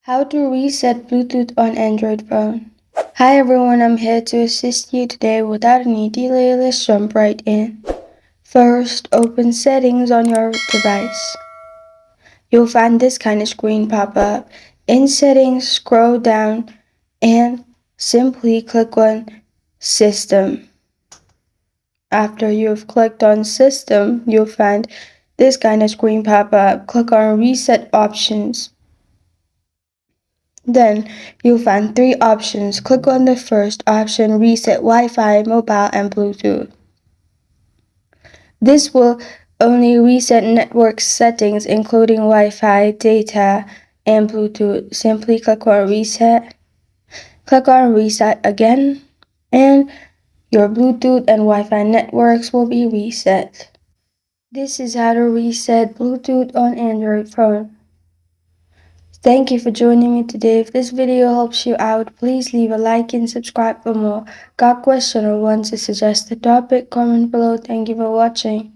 How to reset Bluetooth on Android phone. Hi everyone, I'm here to assist you today. Without any delay, let's jump right in. First, open settings on your device. You'll find this kind of screen pop up. In settings, scroll down and simply click on System. After you've clicked on System, you'll find this kind of screen pop up. Click on Reset Options. Then you'll find three options. Click on the first option, Reset Wi-Fi, Mobile, and Bluetooth. This will only reset network settings including Wi-Fi, data, and Bluetooth. Simply click on Reset. Click on Reset again, and your Bluetooth and Wi-Fi networks will be reset. This is how to reset Bluetooth on Android phone. Thank you for joining me today. If this video helps you out, please leave a like and subscribe for more. Got a question or want to suggest a topic? Comment below. Thank you for watching.